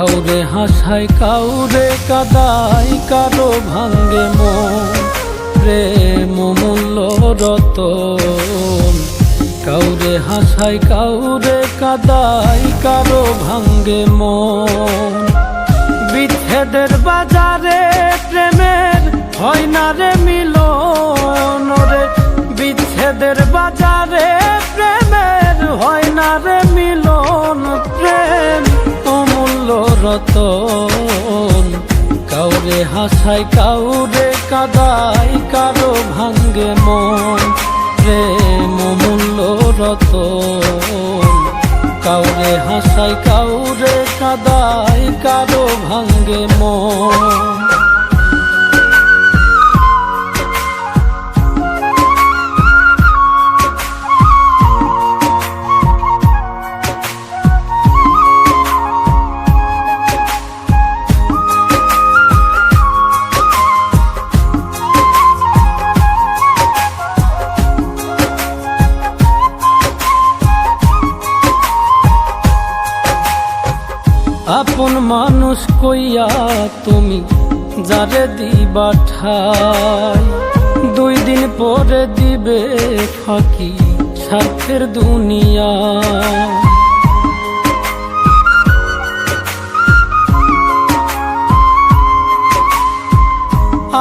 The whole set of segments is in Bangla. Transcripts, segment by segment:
কাউরে হাসায় কাউরে কাদায়, কারো ভাঙ্গে মন, প্রেম মূল্য রতন। কাউরে হাসায় কাউরে কাদায়, কারো ভাঙ্গে মন। বিচ্ছেদের বাজারে প্রেমের হয় না রে মিলন রে, বিচ্ছেদের বাজারে প্রেমের হয় না রে মিলন। প্রেম অমূল্য রতন। কাউরে হাসায় কাউরে কাদায়, কারো ভাঙ্গে মন, প্রেম অমূল্য রতন। কাউরে হাসায় কাউরে কাদায়, কারো ভাঙ্গে মন। আপন মানুষ কইয়া তুমি যারে দিবা ঠাই, 2 দিন পরে দিবে ফাঁকি স্বার্থের দুনিয়া।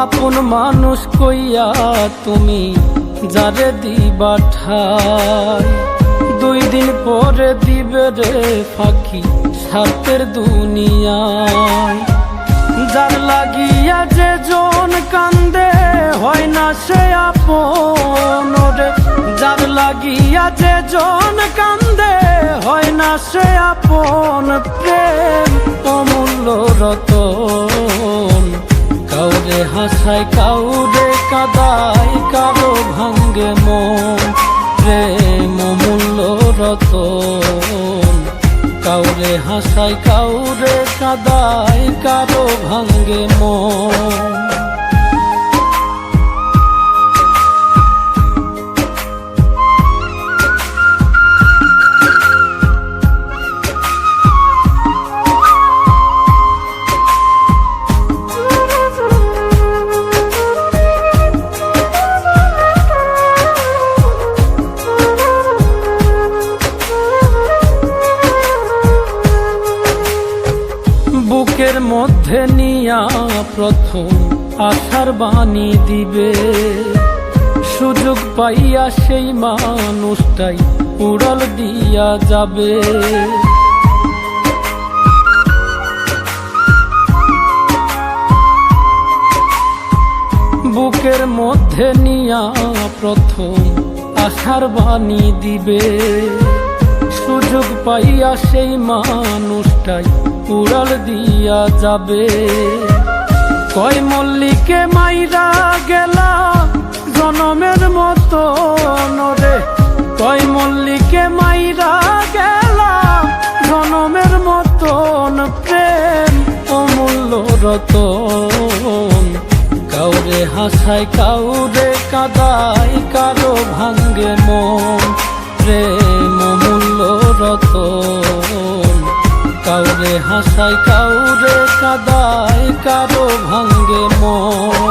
আপন মানুষ কইয়া তুমি যারে দিবা ঠাই, 2 দিন পরে দিবে রে ফাঁকি স্বার্থের দুনিয়ায়। যার লাগিয়া যে জন কান্দে হয় না সে আপন রে, যার লাগিয়া যে জন কান্দে হয় না সে আপন। প্রেম অমূল্য রতন। কাউরে হাসায় কাউরে কাদায়, কারো ভাঙ্গে মন, প্রেম অমূল্য রতন। কাউরে হাসায় কাউরে কাদায়, কারো ভাঙ্গে মন। বুকের মধ্যে নিয়া প্রথম আশার বাণী দিবে, সুযোগ পাইয়া সেই মানুষটাই উড়াল দিয়া যাবে। বুকের মধ্যে নিয়া প্রথম আশার বাণী দিবে, সুযোগ পাইয়া সেই মানুষটাই উড়াল দিয়া যাবে। কয় মল্লিকে মাইরা গেলা জনমের মতো রে, কয় মল্লিকে মাইরা গেলা জনমের মতন। প্রেম অমূল্য রতন। কাউরে হাসায় কাউরে কাদায়, কারো ভাঙ্গে মন, প্রেম অমূল্য রতন। কাউরে হাসায় কাউরে কাদায়, কারো ভাঙ্গে মন।